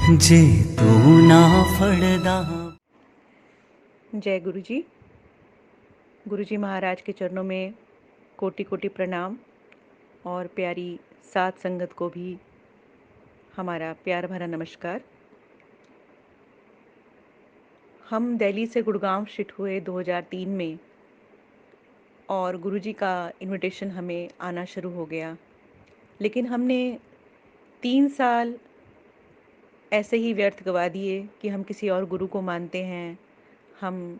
जे तू ना फड़दा। जय गुरु जी। गुरु जी महाराज के चरणों में कोटि कोटि प्रणाम और प्यारी सात संगत को भी हमारा प्यार भरा नमस्कार। हम दिल्ली से गुड़गांव शिफ्ट हुए 2003 में और गुरु जी का इनविटेशन हमें आना शुरू हो गया, लेकिन हमने 3 साल ऐसे ही व्यर्थ गवा दिए कि हम किसी और गुरु को मानते हैं, हम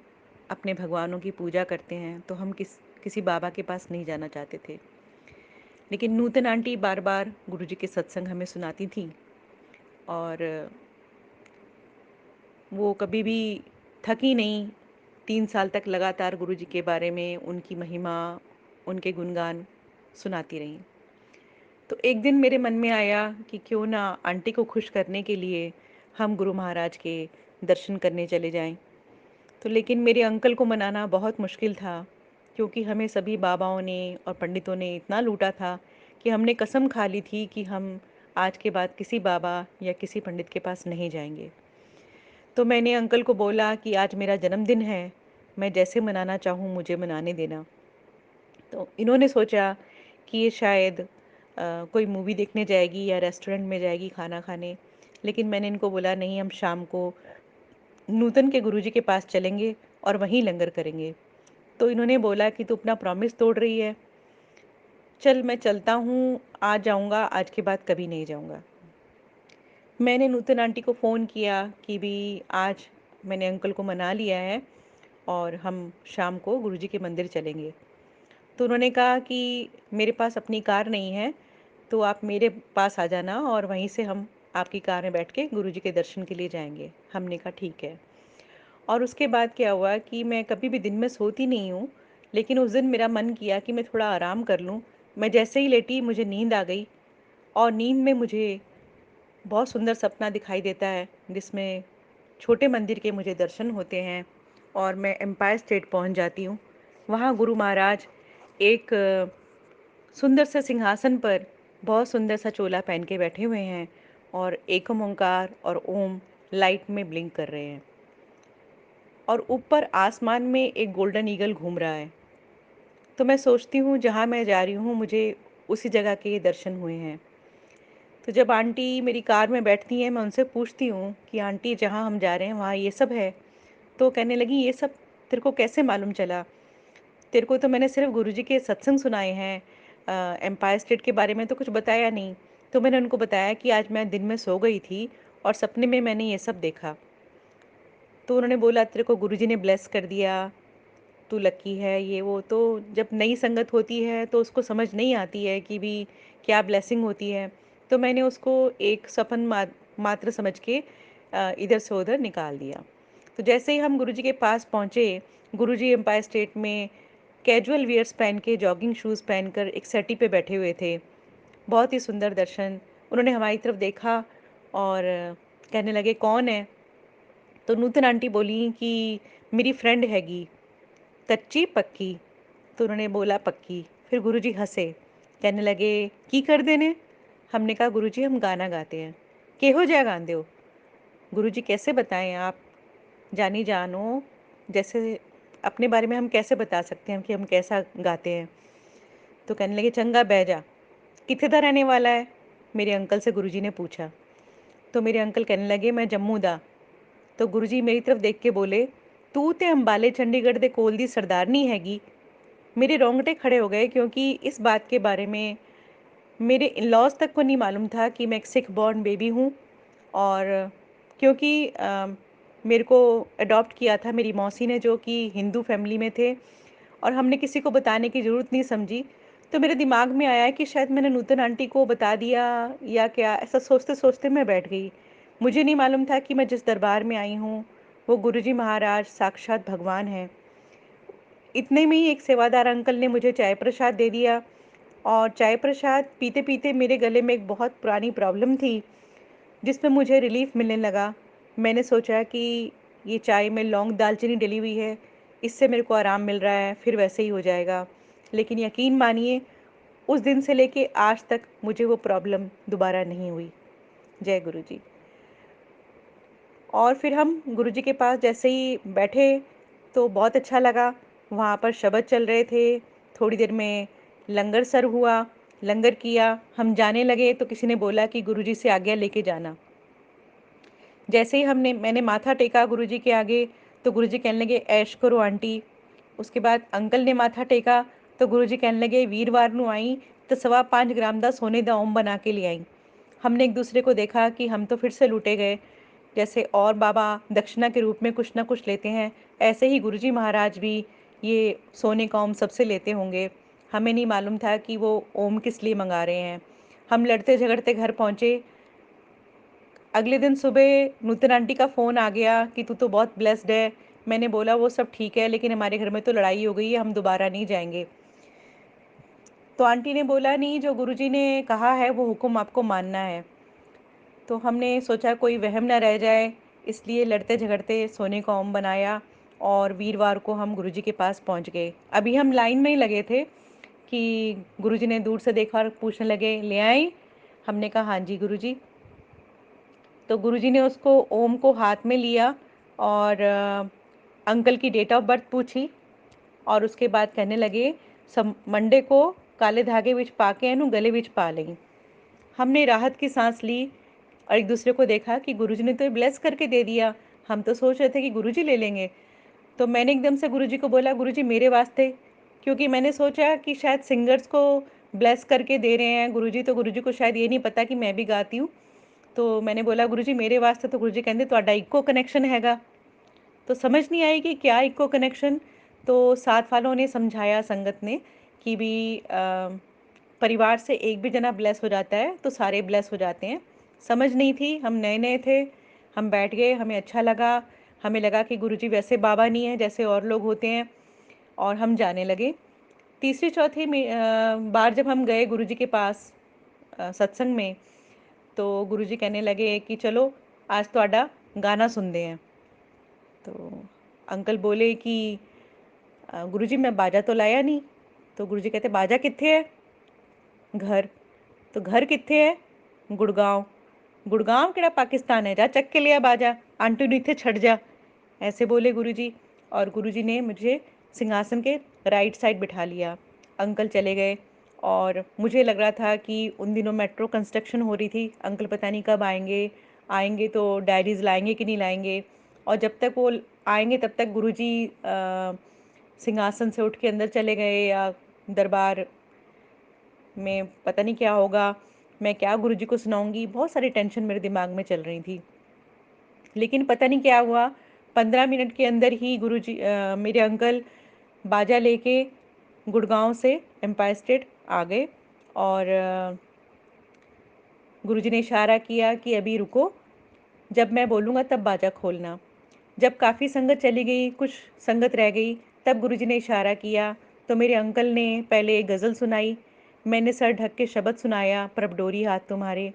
अपने भगवानों की पूजा करते हैं, तो हम किसी बाबा के पास नहीं जाना चाहते थे। लेकिन नूतन आंटी बार बार गुरु जी के सत्संग हमें सुनाती थी और वो कभी भी थकी नहीं। 3 साल तक लगातार गुरु जी के बारे में, उनकी महिमा, उनके गुणगान सुनाती रहीं। तो एक दिन मेरे मन में आया कि क्यों ना आंटी को खुश करने के लिए हम गुरु महाराज के दर्शन करने चले जाएं। तो लेकिन मेरे अंकल को मनाना बहुत मुश्किल था, क्योंकि हमें सभी बाबाओं ने और पंडितों ने इतना लूटा था कि हमने कसम खा ली थी कि हम आज के बाद किसी बाबा या किसी पंडित के पास नहीं जाएंगे। तो मैंने अंकल को बोला कि आज मेरा जन्मदिन है, मैं जैसे मनाना चाहूँ मुझे मनाने देना। तो इन्होंने सोचा कि ये शायद कोई मूवी देखने जाएगी या रेस्टोरेंट में जाएगी खाना खाने। लेकिन मैंने इनको बोला नहीं, हम शाम को नूतन के गुरुजी के पास चलेंगे और वहीं लंगर करेंगे। तो इन्होंने बोला कि तू अपना प्रॉमिस तोड़ रही है। चल मैं चलता हूँ, आज जाऊँगा, आज के बाद कभी नहीं जाऊँगा। मैंने नूतन आंटी को फ़ोन किया कि भी आज मैंने अंकल को मना लिया है और हम शाम को गुरुजी के मंदिर चलेंगे। तो उन्होंने कहा कि मेरे पास अपनी कार नहीं है, तो आप मेरे पास आ जाना और वहीं से हम आपकी कार में बैठ के गुरुजी के दर्शन के लिए जाएंगे। हमने कहा ठीक है। और उसके बाद क्या हुआ कि मैं कभी भी दिन में सोती नहीं हूँ, लेकिन उस दिन मेरा मन किया कि मैं थोड़ा आराम कर लूँ। मैं जैसे ही लेटी मुझे नींद आ गई और नींद में मुझे बहुत सुंदर सपना दिखाई देता है, जिसमें छोटे मंदिर के मुझे दर्शन होते हैं और मैं एम्पायर स्टेट पहुंच जाती हूँ। वहाँ गुरु महाराज एक सुंदर से सिंहासन पर बहुत सुंदर सा चोला पहन के बैठे हुए हैं और एकम ओंकार और ओम लाइट में ब्लिंक कर रहे हैं और ऊपर आसमान में एक गोल्डन ईगल घूम रहा है। तो मैं सोचती हूँ जहाँ मैं जा रही हूँ मुझे उसी जगह के ये दर्शन हुए हैं। तो जब आंटी मेरी कार में बैठती हैं, मैं उनसे पूछती हूँ कि आंटी जहाँ हम जा रहे हैं वहाँ ये सब है। तो कहने लगी ये सब तेरे को कैसे मालूम चला? तेरे को तो मैंने सिर्फ गुरुजी के सत्संग सुनाए हैं, एम्पायर स्टेट के बारे में तो कुछ बताया नहीं। तो मैंने उनको बताया कि आज मैं दिन में सो गई थी और सपने में मैंने ये सब देखा। तो उन्होंने बोला तेरे को गुरुजी ने ब्लेस कर दिया, तू लकी है, ये वो। तो जब नई संगत होती है तो उसको समझ नहीं आती है कि भी क्या ब्लेसिंग होती है। तो मैंने उसको एक सपन मात्र समझ के इधर से उधर निकाल दिया। तो जैसे ही हम गुरुजी के पास पहुँचे, गुरुजी एम्पायर स्टेट में कैजुअल वियर्स पहन के, जॉगिंग शूज़ पहनकर एक सेटी पे बैठे हुए थे। बहुत ही सुंदर दर्शन। उन्होंने हमारी तरफ देखा और कहने लगे कौन है? तो नूतन आंटी बोली कि मेरी फ्रेंड हैगी, कच्ची पक्की। तो उन्होंने बोला पक्की। फिर गुरुजी हंसे, कहने लगे की कर देने? हमने कहा गुरुजी हम गाना गाते हैं। केहो जया गांदे हो? गुरुजी कैसे बताएं, आप जानी जानो, जैसे अपने बारे में हम कैसे बता सकते हैं कि हम कैसा गाते हैं? तो कहने लगे चंगा बह जा। किथे दा रहने वाला है? मेरे अंकल से गुरुजी ने पूछा। तो मेरे अंकल कहने लगे मैं जम्मू दा। तो गुरुजी मेरी तरफ देख के बोले तू ते अंबाले चंडीगढ़ दे कोल दी सरदारनी हैगी। मेरे रोंगटे खड़े हो गए, क्योंकि इस बात के बारे में मेरे इन लॉज तक को नहीं मालूम था कि मैं एक सिख बॉर्न बेबी हूँ। और क्योंकि मेरे को अडॉप्ट किया था मेरी मौसी ने, जो कि हिंदू फैमिली में थे, और हमने किसी को बताने की ज़रूरत नहीं समझी। तो मेरे दिमाग में आया कि शायद मैंने नूतन आंटी को बता दिया या क्या, ऐसा सोचते सोचते मैं बैठ गई। मुझे नहीं मालूम था कि मैं जिस दरबार में आई हूँ वो गुरुजी महाराज साक्षात भगवान हैं। इतने में ही एक सेवादार अंकल ने मुझे चाय प्रसाद दे दिया और चाय प्रसाद पीते पीते मेरे गले में एक बहुत पुरानी प्रॉब्लम थी, जिसमें मुझे रिलीफ मिलने लगा। मैंने सोचा कि ये चाय में लौंग दालचीनी डली हुई है, इससे मेरे को आराम मिल रहा है, फिर वैसे ही हो जाएगा। लेकिन यकीन मानिए उस दिन से लेके आज तक मुझे वो प्रॉब्लम दोबारा नहीं हुई। जय गुरु जी। और फिर हम गुरुजी के पास जैसे ही बैठे तो बहुत अच्छा लगा। वहाँ पर शबद चल रहे थे, थोड़ी देर में लंगर सर्व हुआ, लंगर किया, हम जाने लगे तो किसी ने बोला कि गुरुजी से आज्ञा लेके जाना। जैसे ही मैंने माथा टेका गुरुजी के आगे, तो गुरुजी कहने लगे ऐश करो आंटी। उसके बाद अंकल ने माथा टेका तो गुरुजी कहने लगे वीरवार नू आई तो 5.25 ग्राम दा सोने दा ओम बना के ले आई। हमने एक दूसरे को देखा कि हम तो फिर से लूटे गए। जैसे और बाबा दक्षिणा के रूप में कुछ ना कुछ लेते हैं, ऐसे ही गुरुजी महाराज भी ये सोने का ओम सबसे लेते होंगे। हमें नहीं मालूम था कि वो ओम किस लिए मंगा रहे हैं। हम लड़ते झगड़ते घर पहुँचे। अगले दिन सुबह नूतन आंटी का फ़ोन आ गया कि तू तो बहुत ब्लेस्ड है। मैंने बोला वो सब ठीक है, लेकिन हमारे घर में तो लड़ाई हो गई है, हम दोबारा नहीं जाएंगे। तो आंटी ने बोला नहीं, जो गुरुजी ने कहा है वो हुक्म आपको मानना है। तो हमने सोचा कोई वहम ना रह जाए, इसलिए लड़ते झगड़ते सोने का ओम बनाया और वीरवार को हम गुरुजी के पास पहुंच गए। अभी हम लाइन में ही लगे थे कि गुरुजी ने दूर से देखा और पूछने लगे ले आई। हमने कहा हाँ जी गुरुजी। तो गुरुजी ने उसको ओम को हाथ में लिया और अंकल की डेट ऑफ बर्थ पूछी और उसके बाद कहने लगे सब मंडे को काले धागे विच पा के एनू गले विच पा लई। हमने राहत की सांस ली और एक दूसरे को देखा कि गुरुजी ने तो ये ब्लेस करके दे दिया। हम तो सोच रहे थे कि गुरुजी ले लेंगे। तो मैंने एकदम से गुरुजी को बोला गुरुजी मेरे वास्ते, क्योंकि मैंने सोचा कि शायद सिंगर्स को ब्लेस करके दे रहे हैं गुरुजी, तो गुरुजी को शायद ये नहीं पता कि मैं भी गाती हूँ। तो मैंने बोला गुरुजी मेरे वास्ते, तो गुरुजी कहते ਤੁਹਾਡਾ इको कनेक्शन हैगा। तो समझ नहीं आई कि क्या इको कनेक्शन। तो साथ वालों ने समझाया संगत ने कि भी परिवार से एक भी जना ब्लेस हो जाता है तो सारे ब्लेस हो जाते हैं। समझ नहीं थी, हम नए नए थे। हम बैठ गए, हमें अच्छा लगा। हमें लगा कि गुरुजी वैसे बाबा नहीं है जैसे और लोग होते हैं, और हम जाने लगे। तीसरी चौथी बार जब हम गए गुरुजी के पास सत्संग में, तो गुरुजी कहने लगे कि चलो आज ਤੁਹਾਡਾ गाना सुनते हैं। तो अंकल बोले कि गुरुजी मैं बाजा तो लाया नहीं। तो गुरुजी कहते बाजा कित्थे है? घर। तो घर कित्थे है? गुड़गांव। गुड़गांव केड़ा पाकिस्तान है? जा चक के लिया बाजा, आंटी नू इत्थे छड़ जा। ऐसे बोले गुरुजी। और गुरुजी ने मुझे सिंहासन के राइट साइड बिठा लिया। अंकल चले गए और मुझे लग रहा था कि उन दिनों मेट्रो कंस्ट्रक्शन हो रही थी, अंकल पता नहीं कब आएंगे। आएंगे तो डायरीज लाएंगे कि नहीं लाएंगे। और जब तक वो आएंगे तब तक गुरुजी सिंहासन से उठ के अंदर चले गए या दरबार में पता नहीं क्या होगा। मैं क्या गुरुजी को सुनाऊंगी, बहुत सारी टेंशन मेरे दिमाग में चल रही थी। लेकिन पता नहीं क्या हुआ, 15 मिनट के अंदर ही गुरुजी मेरे अंकल बाजा लेके गुड़गांव से एम्पायर स्टेट आ गए। और गुरुजी ने इशारा किया कि अभी रुको, जब मैं बोलूँगा तब बाजा खोलना। जब काफ़ी संगत चली गई, कुछ संगत रह गई, तब गुरुजी ने इशारा किया तो मेरे अंकल ने पहले एक गज़ल सुनाई। मैंने सर ढक के शब्द सुनाया, प्रभ डोरी हाथ तुम्हारे।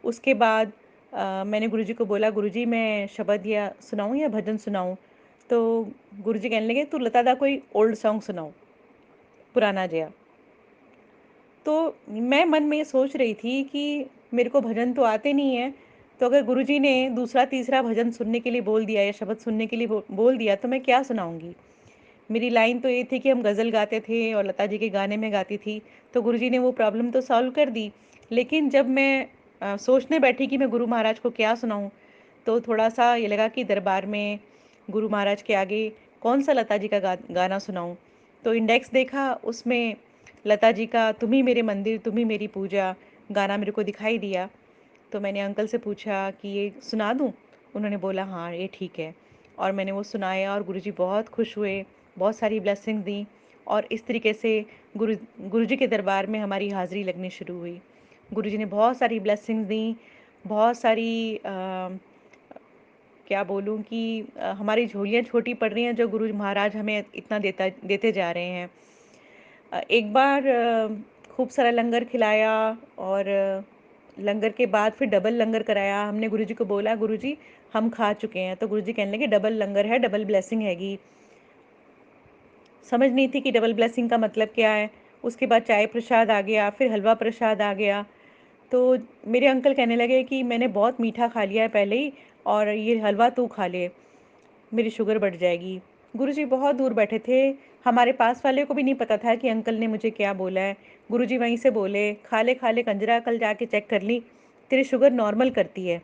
उसके बाद मैंने गुरुजी को बोला गुरुजी मैं शब्द या सुनाऊं या भजन सुनाऊं। तो गुरुजी कहने लगे तू लता दा कोई ओल्ड सॉन्ग सुनाओ, पुराना जया। तो मैं मन में ये सोच रही थी कि मेरे को भजन तो आते नहीं है, तो अगर गुरुजी ने दूसरा तीसरा भजन सुनने के लिए बोल दिया या शब्द सुनने के लिए बोल दिया तो मैं क्या सुनाऊंगी। मेरी लाइन तो ये थी कि हम गज़ल गाते थे और लता जी के गाने में गाती थी। तो गुरुजी ने वो प्रॉब्लम तो सॉल्व कर दी। लेकिन जब मैं सोचने बैठी कि मैं गुरु महाराज को क्या सुनाऊं, तो थोड़ा सा ये लगा कि दरबार में गुरु महाराज के आगे कौन सा लता जी का गाना सुनाऊं। तो इंडेक्स देखा, उसमें लता जी का तुम ही मेरे मंदिर तुम ही मेरी पूजा गाना मेरे को दिखाई दिया। तो मैंने अंकल से पूछा कि ये सुना दूं। उन्होंने बोला हाँ ये ठीक है। और मैंने वो सुनाया और गुरुजी बहुत खुश हुए, बहुत सारी ब्लेसिंग दी। और इस तरीके से गुरुजी के दरबार में हमारी हाज़िरी लगनी शुरू हुई। गुरुजी ने बहुत सारी ब्लेसिंग्स दी, बहुत सारी क्या बोलूँ कि हमारी झोलियाँ छोटी पड़ रही हैं जो गुरु महाराज हमें इतना देते जा रहे हैं। एक बार खूब सारा लंगर खिलाया और लंगर के बाद फिर डबल लंगर कराया। हमने गुरुजी को बोला गुरुजी हम खा चुके हैं। तो गुरुजी कहने लगे डबल लंगर है, डबल ब्लेसिंग हैगी। समझ नहीं थी कि डबल ब्लेसिंग का मतलब क्या है। उसके बाद चाय प्रसाद आ गया, फिर हलवा प्रसाद आ गया। तो मेरे अंकल कहने लगे कि मैंने बहुत मीठा खा लिया है पहले ही, और ये हलवा तू खा ले, मेरी शुगर बढ़ जाएगी। गुरुजी बहुत दूर बैठे थे, हमारे पास वाले को भी नहीं पता था कि अंकल ने मुझे क्या बोला है। गुरुजी वहीं से बोले, खा ले कंजरा, कल जाके चेक कर ली, तेरी शुगर नॉर्मल करती है।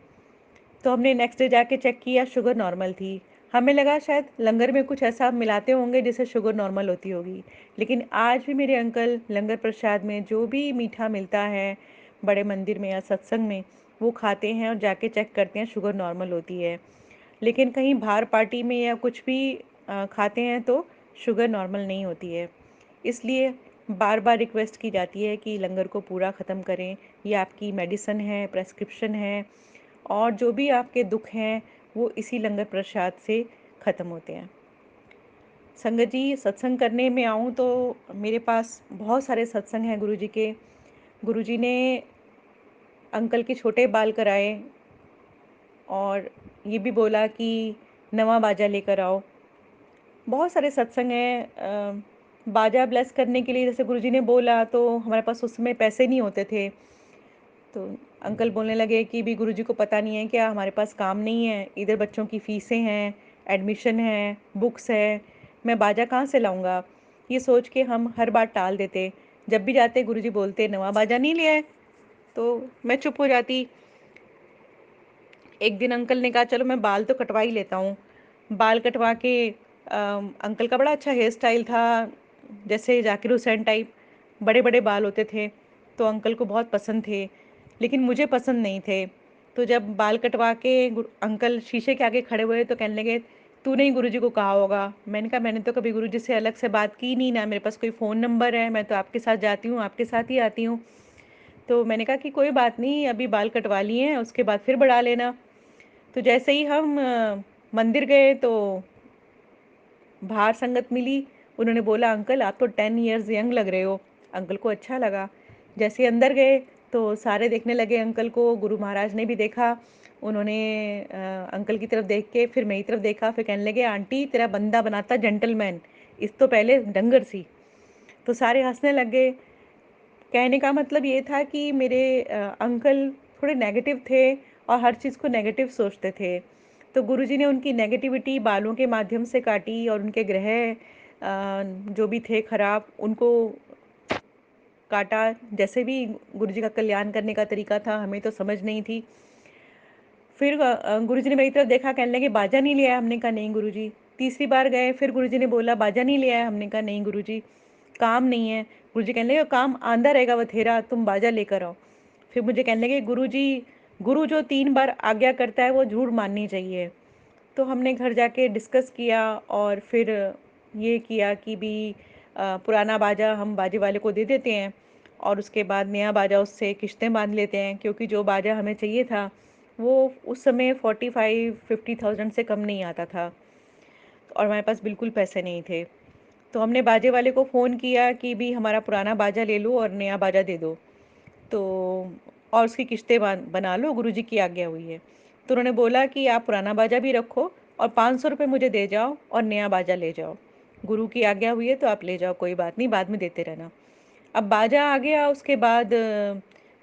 तो हमने नेक्स्ट डे जाके चेक किया, शुगर नॉर्मल थी। हमें लगा शायद लंगर में कुछ ऐसा मिलाते होंगे जिससे शुगर नॉर्मल होती होगी। लेकिन आज भी मेरे अंकल लंगर प्रसाद में जो भी मीठा मिलता है बड़े मंदिर में या सत्संग में, वो खाते हैं और जाके चेक करते हैं, शुगर नॉर्मल होती है। लेकिन कहीं बाहर पार्टी में या कुछ भी खाते हैं तो शुगर नॉर्मल नहीं होती है। इसलिए बार बार रिक्वेस्ट की जाती है कि लंगर को पूरा ख़त्म करें। ये आपकी मेडिसिन है, प्रेस्क्रिप्शन है, और जो भी आपके दुख हैं वो इसी लंगर प्रसाद से ख़त्म होते हैं। संगत जी, सत्संग करने में आऊँ तो मेरे पास बहुत सारे सत्संग हैं गुरुजी के। गुरुजी ने अंकल के छोटे बाल कराए और ये भी बोला कि नवा बाजा लेकर आओ। बहुत सारे सत्संग हैं। बाजा ब्लेस करने के लिए जैसे गुरुजी ने बोला, तो हमारे पास उस समय पैसे नहीं होते थे। तो अंकल बोलने लगे कि भी गुरुजी को पता नहीं है क्या, हमारे पास काम नहीं है, इधर बच्चों की फ़ीसें हैं, एडमिशन है, बुक्स है, मैं बाजा कहाँ से लाऊंगा। ये सोच के हम हर बार टाल देते। जब भी जाते गुरुजी बोलते नवा बाजा नहीं लिया है, तो मैं चुप हो जाती। एक दिन अंकल ने कहा चलो मैं बाल तो कटवा ही लेता हूँ। बाल कटवा के अंकल का बड़ा अच्छा हेयर स्टाइल था, जैसे जाकिर हुसैन टाइप, बड़े बड़े बाल होते थे, तो अंकल को बहुत पसंद थे, लेकिन मुझे पसंद नहीं थे। तो जब बाल कटवा के अंकल शीशे के आगे खड़े हुए तो कहने लगे तूने ही गुरुजी को कहा होगा। मैंने कहा मैंने तो कभी गुरुजी से अलग से बात की नहीं, ना मेरे पास कोई फ़ोन नंबर है, मैं तो आपके साथ जाती हूँ, आपके साथ ही आती हूँ। तो मैंने कहा कि कोई बात नहीं, अभी बाल कटवा लिए हैं, उसके बाद फिर बढ़ा लेना। तो जैसे ही हम मंदिर गए तो बाहर संगत मिली। उन्होंने बोला अंकल आप तो 10 इयर्स यंग लग रहे हो। अंकल को अच्छा लगा। जैसे ही अंदर गए तो सारे देखने लगे अंकल को, गुरु महाराज ने भी देखा। उन्होंने अंकल की तरफ देख के फिर मेरी तरफ देखा, फिर कहने लगे आंटी तेरा बंदा बनाता जेंटलमैन, इस तो पहले डंगर सी। तो सारे हंसने लग गए। कहने का मतलब ये था कि मेरे अंकल थोड़े नेगेटिव थे और हर चीज़ को नेगेटिव सोचते थे। तो गुरुजी ने उनकी नेगेटिविटी बालों के माध्यम से काटी, और उनके ग्रह जो भी थे खराब, उनको काटा। जैसे भी गुरुजी का कल्याण करने का तरीका था, हमें तो समझ नहीं थी। फिर गुरुजी ने मेरी तरफ देखा, कहने लगे बाजा नहीं लिया है। हमने कहा नहीं गुरुजी। तीसरी बार गए, फिर गुरुजी ने बोला बाजा नहीं लिया है। हमने कहा नहीं गुरुजी, काम नहीं है। गुरुजी कहने लगे काम आंदा रहेगा बथेरा, तुम बाजा लेकर आओ। फिर मुझे कहने लगे गुरुजी, गुरु जो 3 बार आज्ञा करता है वो जरूर माननी चाहिए। तो हमने घर जाके डिस्कस किया और फिर ये किया कि भी पुराना बाजा हम बाजे वाले को दे देते हैं, और उसके बाद नया बाजा उससे किश्तें बांध लेते हैं, क्योंकि जो बाजा हमें चाहिए था वो उस समय 45-50,000 से कम नहीं आता था, और हमारे पास बिल्कुल पैसे नहीं थे। तो हमने बाजे वाले को फ़ोन किया कि भी हमारा पुराना बाजा ले लो और नया बाजा दे दो, तो और उसकी किश्तें बना लो, गुरुजी की आज्ञा हुई है। तो उन्होंने बोला कि आप पुराना बाजा भी रखो और 500 रुपये मुझे दे जाओ और नया बाजा ले जाओ। गुरु की आज्ञा हुई है तो आप ले जाओ, कोई बात नहीं, बाद में देते रहना। अब बाजा आ गया, उसके बाद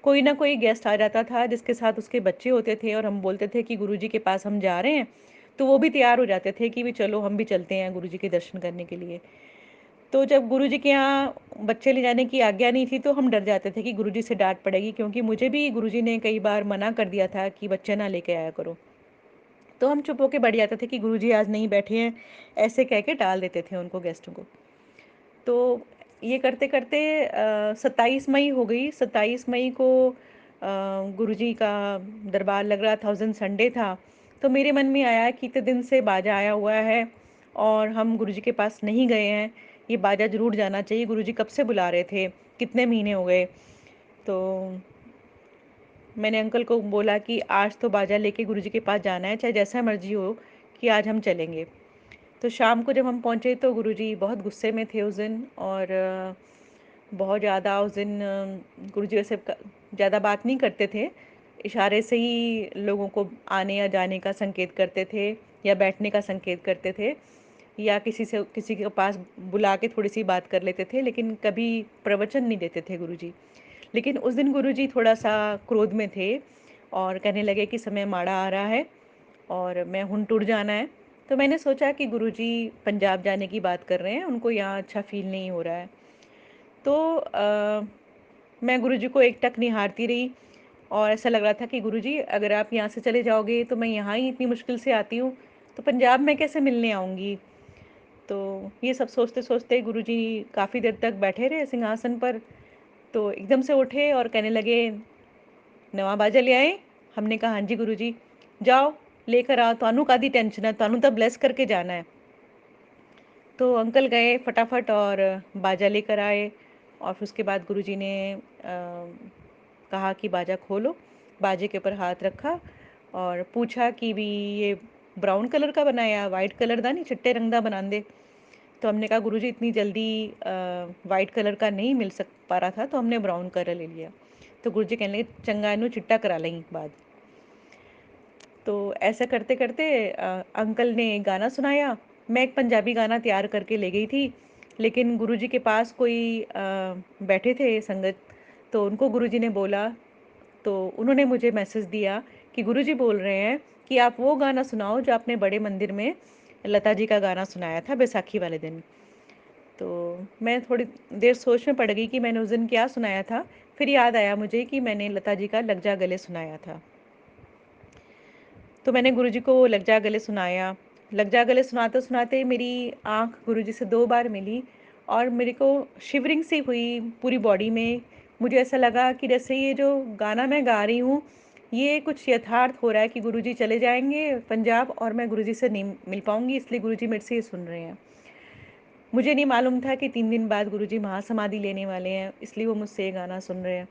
कोई ना कोई गेस्ट आ जाता था जिसके साथ उसके बच्चे होते थे, और हम बोलते थे कि गुरुजी के पास हम जा रहे हैं, तो वो भी तैयार हो जाते थे कि भी चलो हम भी चलते हैं गुरुजी के दर्शन करने के लिए। तो जब गुरुजी के यहाँ बच्चे ले जाने की आज्ञा नहीं थी तो हम डर जाते थे कि गुरुजी से डांट पड़ेगी, क्योंकि मुझे भी गुरुजी ने कई बार मना कर दिया था कि बच्चे ना लेके आया करो। तो हम चुप होके बैठ जाते थे कि गुरुजी आज नहीं बैठे हैं, ऐसे कह के टाल देते थे उनको, गेस्टों को। तो ये करते करते 27 मई हो गई। 27 मई को गुरुजी का दरबार लग रहा था, उस दिन संडे था। तो मेरे मन में आया कि इतने दिन से बाजा आया हुआ है और हम गुरुजी के पास नहीं गए हैं, ये बाजा जरूर जाना चाहिए, गुरुजी कब से बुला रहे थे, कितने महीने हो गए। तो मैंने अंकल को बोला कि आज तो बाजा लेके गुरुजी के पास जाना है, चाहे जैसा मर्जी हो, कि आज हम चलेंगे। तो शाम को जब हम पहुँचे तो गुरुजी बहुत गुस्से में थे उस दिन, और बहुत ज़्यादा उस दिन गुरुजी वैसे ज़्यादा बात नहीं करते थे, इशारे से ही लोगों को आने या जाने का संकेत करते थे, या बैठने का संकेत करते थे, या किसी के पास बुला के थोड़ी सी बात कर लेते थे, लेकिन कभी प्रवचन नहीं देते थे गुरुजी। लेकिन उस दिन गुरुजी थोड़ा-सा क्रोध में थे और कहने लगे कि समय माड़ा आ रहा है और मैं हुन-टुर जाना है। तो मैंने सोचा कि गुरुजी पंजाब जाने की बात कर रहे हैं, उनको यहाँ अच्छा फ़ील नहीं हो रहा है। तो मैं गुरुजी को एकटक निहारती रही और ऐसा लग रहा था कि गुरुजी अगर आप यहाँ से चले जाओगे तो मैं यहाँ ही इतनी मुश्किल से आती हूँ, तो पंजाब में कैसे मिलने आऊँगी? तो ये सब सोचते-सोचते गुरुजी काफ़ी देर तक बैठे रहे सिंहासन पर, तो एकदम से उठे और कहने लगे, "नवां बाजा ले आए?" हमने कहा, "हाँ जी गुरुजी।" "जाओ लेकर आओ, तुहानू काहदी टेंशन है, तुहानू तो ब्लेस करके जाना है।" तो अंकल गए फटाफट और बाजा लेकर आए और फिर उसके बाद गुरुजी ने कहा कि बाजा खोलो। बाजे के ऊपर हाथ रखा और पूछा कि भी ये ब्राउन कलर का बनाया वाइट कलर दा नहीं चिट्टे रंग दा बनांदे। तो हमने कहा गुरुजी इतनी जल्दी वाइट कलर का नहीं मिल सक पा रहा था तो हमने ब्राउन कलर ले लिया। तो गुरुजी कहने लगे चंगा इनू चिट्टा करा लई बाद। तो ऐसा करते-करते अंकल ने एक गाना सुनाया। मैं एक पंजाबी गाना तैयार करके ले गई थी, लेकिन गुरुजी के पास कोई बैठे थे संगत, तो उनको गुरुजी ने बोला, तो उन्होंने मुझे मैसेज दिया कि गुरुजी बोल रहे हैं कि आप वो गाना सुनाओ जो आपने बड़े मंदिर में लता जी का गाना सुनाया था बैसाखी वाले दिन। तो मैं थोड़ी देर सोच में पड़ गई कि मैंने उस दिन क्या सुनाया था, फिर याद आया मुझे कि मैंने लता जी का लग जा गले सुनाया था। तो मैंने गुरुजी को लग जा गले सुनाया। लग जा गले सुनाते-सुनाते मेरी आँख गुरुजी से 2 बार मिली और मेरे को शिवरिंग सी हुई पूरी बॉडी में। मुझे ऐसा लगा कि जैसे ये जो गाना मैं गा रही हूँ, ये कुछ यथार्थ हो रहा है कि गुरुजी चले जाएँगे पंजाब और मैं गुरुजी से नहीं मिल पाऊँगी, इसलिए गुरुजी मेरे से ये सुन रहे हैं। मुझे नहीं मालूम था कि 3 दिन बाद गुरुजी महासमाधि लेने वाले हैं, इसलिए वो मुझसे ये गाना सुन रहे हैं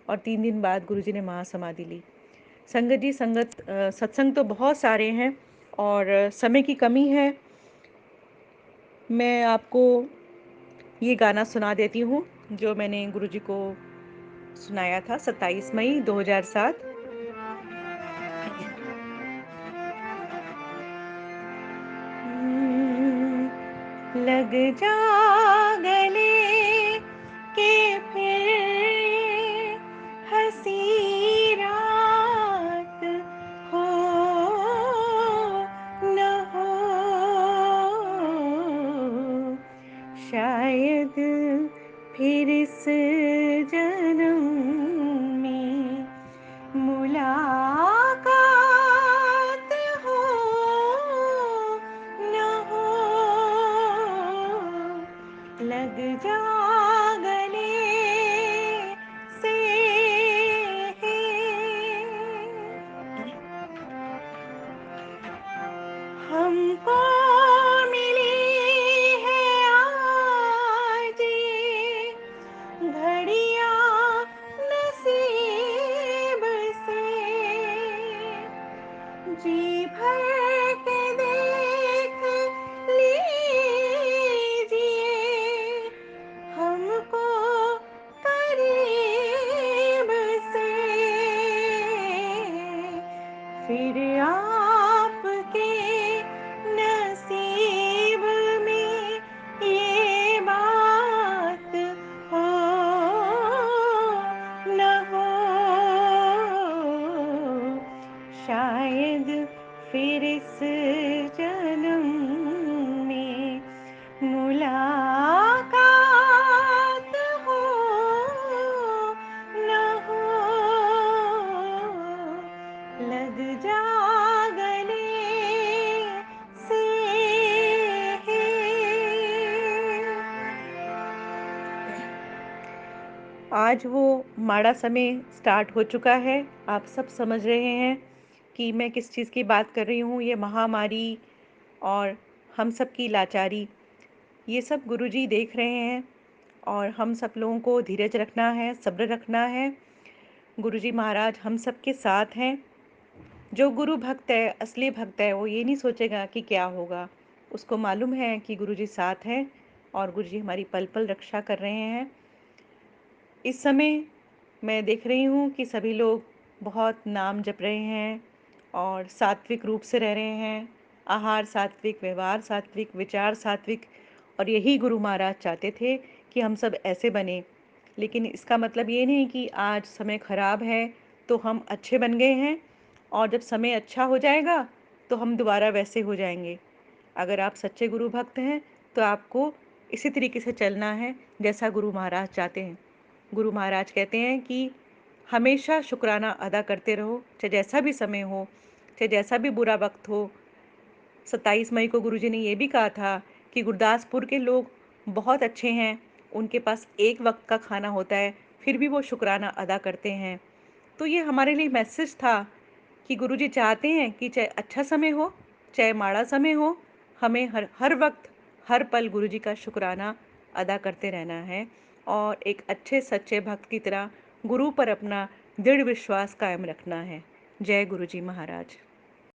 और 3 दिन बाद गुरुजी ने महासमाधि ली। संगत जी सत्संग तो बहुत सारे हैं और समय की कमी है। मैं आपको ये गाना सुना देती हूँ, जो मैंने गुरुजी को सुनाया था 27 मई 2007। लग जा गले के फिर हंसी रात हो न हो शायद फिर इस जन्म में मुलाकात हो न हो लग जा गले से हमको मिली है आज ये घड़ियां नसीब से जी भर के देख लीजिए हमको करीब से फिर आपके नसीब में ये बात हो न हो शायद फिर इस जन्म में मुलाकात हो न हो लग जा गले से आज वो माड़ा समय स्टार्ट हो चुका है। आप सब समझ रहे हैं कि मैं किस चीज़ की बात कर रही हूँ। ये महामारी और हम सब की लाचारी, ये सब गुरुजी देख रहे हैं और हम सब लोगों को धीरज रखना है, सब्र रखना है। गुरुजी महाराज हम सब के साथ हैं। जो गुरु भक्त है, असली भक्त है, वो ये नहीं सोचेगा कि क्या होगा। उसको मालूम है कि गुरुजी साथ हैं और गुरुजी हमारी पल-पल रक्षा कर रहे हैं। इस समय मैं देख रही हूँ कि सभी लोग बहुत नाम जप रहे हैं और सात्विक रूप से रह रहे हैं। आहार सात्विक, व्यवहार सात्विक, विचार सात्विक और यही गुरु महाराज चाहते थे कि हम सब ऐसे बने। लेकिन इसका मतलब ये नहीं कि आज समय खराब है तो हम अच्छे बन गए हैं और जब समय अच्छा हो जाएगा तो हम दोबारा वैसे हो जाएँगे। अगर आप सच्चे गुरु भक्त हैं तो आपको इसी तरीके से चलना है जैसा गुरु महाराज चाहते हैं। गुरु महाराज कहते हैं कि हमेशा शुक्राना अदा करते रहो, चाहे जैसा भी समय हो, चाहे जैसा भी बुरा वक़्त हो। 27 मई को गुरुजी ने ये भी कहा था कि गुरदासपुर के लोग बहुत अच्छे हैं, उनके पास एक वक़्त का खाना होता है, फिर भी वो शुक्राना अदा करते हैं। तो ये हमारे लिए मैसेज था कि गुरुजी चाहते हैं कि चाहे अच्छा समय हो, चाहे माड़ा समय हो, हमें हर हर वक़्त, हर पल गुरुजी का शुक्राना अदा करते रहना है और एक अच्छे सच्चे भक्त की तरह गुरु पर अपना दृढ़ विश्वास कायम रखना है। जय गुरुजी महाराज।